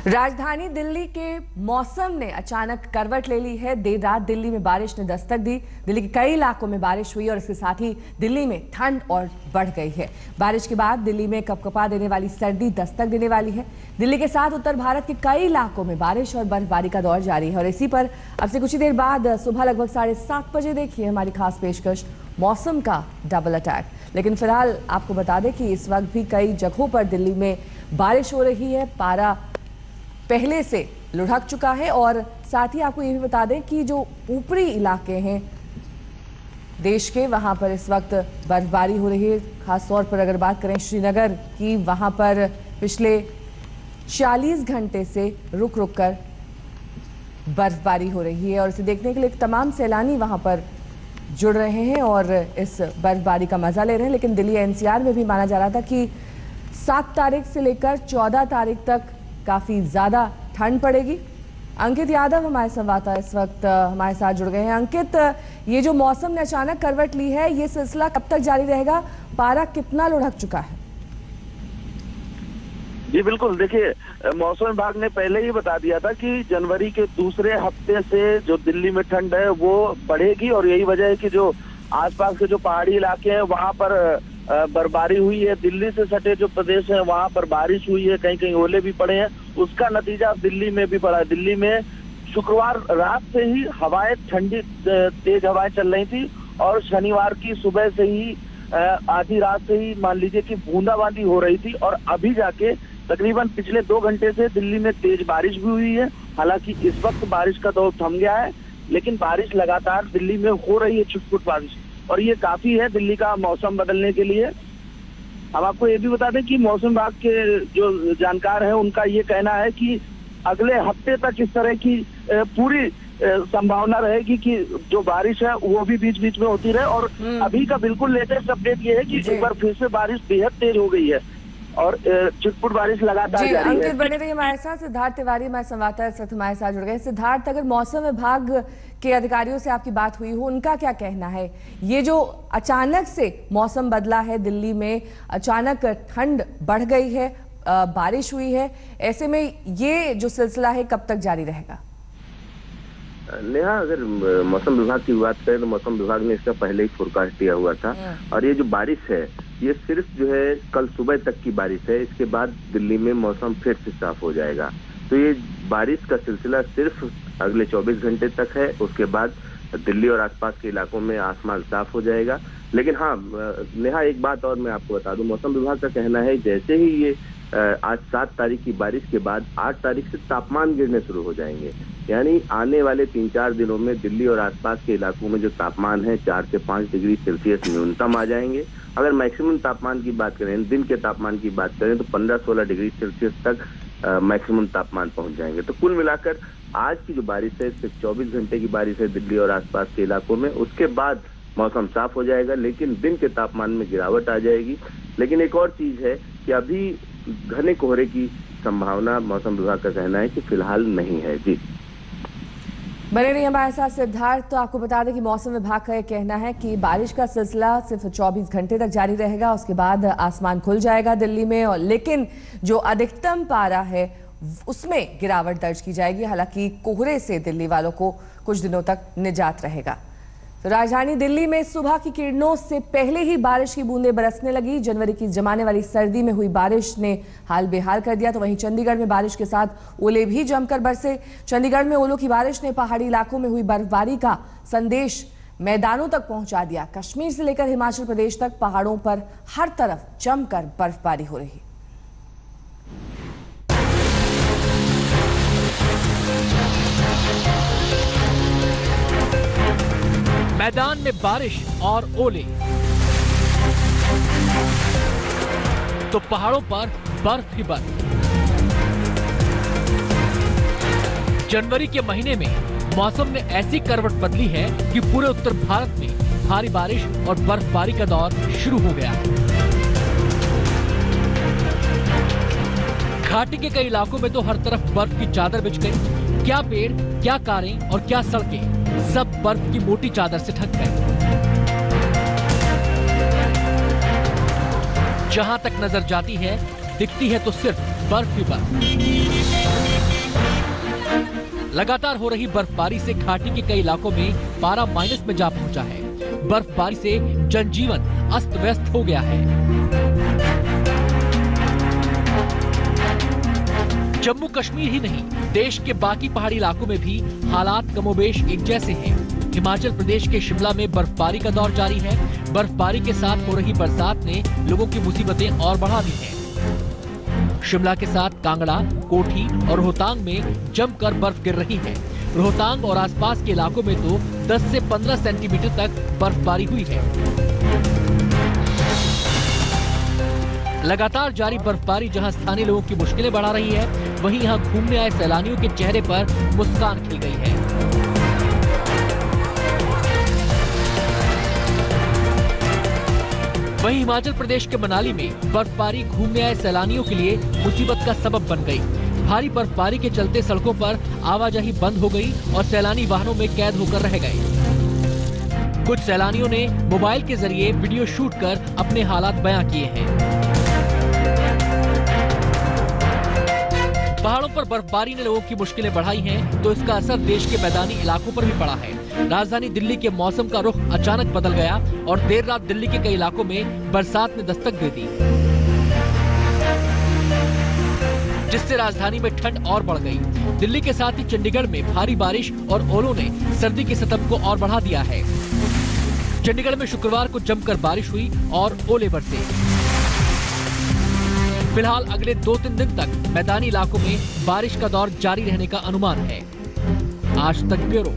राजधानी दिल्ली के मौसम ने अचानक करवट ले ली है। देर रात दिल्ली में बारिश ने दस्तक दी। दिल्ली के कई इलाकों में बारिश हुई और इसके साथ ही दिल्ली में ठंड और बढ़ गई है। बारिश के बाद दिल्ली में कपकपा देने वाली सर्दी दस्तक देने वाली है। दिल्ली के साथ उत्तर भारत के कई इलाकों में बारिश और बर्फबारी का दौर जारी है और इसी पर अब से कुछ ही देर बाद सुबह लगभग 7:30 बजे देखिए हमारी खास पेशकश मौसम का डबल अटैक। लेकिन फिलहाल आपको बता दें कि इस वक्त भी कई जगहों पर दिल्ली में बारिश हो रही है। पारा पहले से लुढ़क चुका है और साथ ही आपको ये भी बता दें कि जो ऊपरी इलाके हैं देश के, वहां पर इस वक्त बर्फबारी हो रही है। खास तौर पर अगर बात करें श्रीनगर की, वहां पर पिछले 40 घंटे से रुक रुक कर बर्फबारी हो रही है और इसे देखने के लिए तमाम सैलानी वहां पर जुड़ रहे हैं और इस बर्फबारी का मजा ले रहे हैं। लेकिन दिल्ली एनसीआर में भी माना जा रहा था कि 7 तारीख से लेकर 14 तारीख तक काफी ज्यादा ठंड पड़ेगी। अंकित यादव हमारे संवाददाता इस वक्त हमारे साथ जुड़ गए हैं। अंकित, ये जो मौसम ने अचानक करवट ली है, ये सिलसिला कब तक जारी रहेगा? पारा कितना लुढ़क चुका है? जी बिल्कुल, देखिए मौसम विभाग ने पहले ही बता दिया था कि जनवरी के दूसरे हफ्ते से जो दिल्ली में ठंड है वो बढ़ेगी और यही वजह है कि जो आसपास के जो पहाड़ी इलाके हैं वहां पर बर्फबारी हुई है। दिल्ली से सटे जो प्रदेश है वहां पर बारिश हुई है, कहीं कहीं ओले भी पड़े हैं। उसका नतीजा दिल्ली में भी पड़ा है। दिल्ली में शुक्रवार रात से ही हवाएं ठंडी तेज हवाएं चल रही थी और शनिवार की सुबह से ही आधी रात से ही मान लीजिए कि बूंदाबांदी हो रही थी और अभी जाके तकरीबन पिछले 2 घंटे से दिल्ली में तेज बारिश भी हुई है। हालांकि इस वक्त बारिश का दौर थम गया है, लेकिन बारिश लगातार दिल्ली में हो रही है, छुटपुट बारिश, और ये काफी है दिल्ली का मौसम बदलने के लिए। हम आपको ये भी बता दें कि मौसम विभाग के जो जानकार हैं उनका ये कहना है कि अगले हफ्ते तक इस तरह की पूरी संभावना रहेगी कि जो बारिश है वो भी बीच बीच में होती रहे। और अभी का बिल्कुल लेटेस्ट अपडेट ये है कि एक बार फिर से बारिश बेहद तेज हो गई है और छिटपुट बारिश लगातार जारी है। अंकित बने रहिए हमारे साथ। सिद्धार्थ तिवारी हमारे संवाददाता इस वक्त हमारे साथ जुड़ गए। सिद्धार्थ, अगर मौसम विभाग के अधिकारियों से आपकी बात हुई हो, उनका क्या कहना है? ये जो अचानक से मौसम बदला है, दिल्ली में अचानक ठंड बढ़ गई है, बारिश हुई है, ऐसे में ये जो सिलसिला है कब तक जारी रहेगा? नेहा, अगर मौसम विभाग की बात करें तो मौसम विभाग ने इसका पहले ही फोरकास्ट दिया हुआ था और ये जो बारिश है ये सिर्फ जो है कल सुबह तक की बारिश है। इसके बाद दिल्ली में मौसम फिर से साफ हो जाएगा। तो ये बारिश का सिलसिला सिर्फ अगले 24 घंटे तक है। उसके बाद दिल्ली और आसपास के इलाकों में आसमान साफ हो जाएगा। लेकिन हाँ नेहा, एक बात और मैं आपको बता दूं, मौसम विभाग का कहना है जैसे ही ये आज 7 तारीख की बारिश के बाद 8 तारीख से तापमान गिरने शुरू हो जाएंगे। यानी आने वाले 3-4 दिनों में दिल्ली और आसपास के इलाकों में जो तापमान है 4 से 5 डिग्री सेल्सियस न्यूनतम आ जाएंगे। अगर मैक्सिमम तापमान की बात करें, दिन के तापमान की बात करें तो 15-16 डिग्री सेल्सियस तक मैक्सिमम तापमान पहुंच जाएंगे। तो कुल मिलाकर आज की जो बारिश है सिर्फ 24 घंटे की बारिश है दिल्ली और आसपास के इलाकों में। उसके बाद मौसम साफ हो जाएगा, लेकिन दिन के तापमान में गिरावट आ जाएगी। लेकिन एक और चीज है कि अभी घने कोहरे की संभावना मौसम विभाग का कहना है कि फिलहाल नहीं है। जी बने रहिए हमारे साथ सिद्धार्थ। तो आपको बता दें कि मौसम विभाग का यह कहना है कि बारिश का सिलसिला सिर्फ 24 घंटे तक जारी रहेगा, उसके बाद आसमान खुल जाएगा दिल्ली में। और लेकिन जो अधिकतम पारा है उसमें गिरावट दर्ज की जाएगी। हालांकि कोहरे से दिल्ली वालों को कुछ दिनों तक निजात रहेगा। तो राजधानी दिल्ली में सुबह की किरणों से पहले ही बारिश की बूंदें बरसने लगी। जनवरी की जमाने वाली सर्दी में हुई बारिश ने हाल बेहाल कर दिया। तो वहीं चंडीगढ़ में बारिश के साथ ओले भी जमकर बरसे। चंडीगढ़ में ओलों की बारिश ने पहाड़ी इलाकों में हुई बर्फबारी का संदेश मैदानों तक पहुंचा दिया। कश्मीर से लेकर हिमाचल प्रदेश तक पहाड़ों पर हर तरफ जमकर बर्फबारी हो रही। मैदान में बारिश और ओले तो पहाड़ों पर बर्फ ही बर्फ। जनवरी के महीने में मौसम ने ऐसी करवट बदली है कि पूरे उत्तर भारत में भारी बारिश और बर्फबारी का दौर शुरू हो गया। घाटी के कई इलाकों में तो हर तरफ बर्फ की चादर बिछ गई। क्या पेड़, क्या कारें और क्या सड़कें सब बर्फ की मोटी चादर से ढक गए। जहां तक नजर जाती है दिखती है तो सिर्फ बर्फ ही बर्फ। लगातार हो रही बर्फबारी से घाटी के कई इलाकों में पारा माइनस में जा पहुंचा है। बर्फबारी से जनजीवन अस्त व्यस्त हो गया है। जम्मू कश्मीर ही नहीं, देश के बाकी पहाड़ी इलाकों में भी हालात कमोबेश एक जैसे हैं। हिमाचल प्रदेश के शिमला में बर्फबारी का दौर जारी है। बर्फबारी के साथ हो रही बरसात ने लोगों की मुसीबतें और बढ़ा दी हैं। शिमला के साथ कांगड़ा, कोठी और रोहतांग में जमकर बर्फ गिर रही है। रोहतांग और आसपास के इलाकों में तो 10 से 15 सेंटीमीटर तक बर्फबारी हुई है। लगातार जारी बर्फबारी जहां स्थानीय लोगों की मुश्किलें बढ़ा रही है, वहीं यहां घूमने आए सैलानियों के चेहरे पर मुस्कान खिल गई है। वहीं हिमाचल प्रदेश के मनाली में बर्फबारी घूमने आए सैलानियों के लिए मुसीबत का सबब बन गई। भारी बर्फबारी के चलते सड़कों पर आवाजाही बंद हो गई और सैलानी वाहनों में कैद होकर रह गए। कुछ सैलानियों ने मोबाइल के जरिए वीडियो शूट कर अपने हालात बयां किए हैं। पहाड़ों पर बर्फबारी ने लोगों की मुश्किलें बढ़ाई हैं, तो इसका असर देश के मैदानी इलाकों पर भी पड़ा है। राजधानी दिल्ली के मौसम का रुख अचानक बदल गया और देर रात दिल्ली के कई इलाकों में बरसात ने दस्तक दे दी, जिससे राजधानी में ठंड और बढ़ गई। दिल्ली के साथ ही चंडीगढ़ में भारी बारिश और ओलों ने सर्दी के सतब को और बढ़ा दिया है। चंडीगढ़ में शुक्रवार को जमकर बारिश हुई और ओले बरसे। फिलहाल अगले 2-3 दिन तक मैदानी इलाकों में बारिश का दौर जारी रहने का अनुमान है। आज तक ब्यूरो।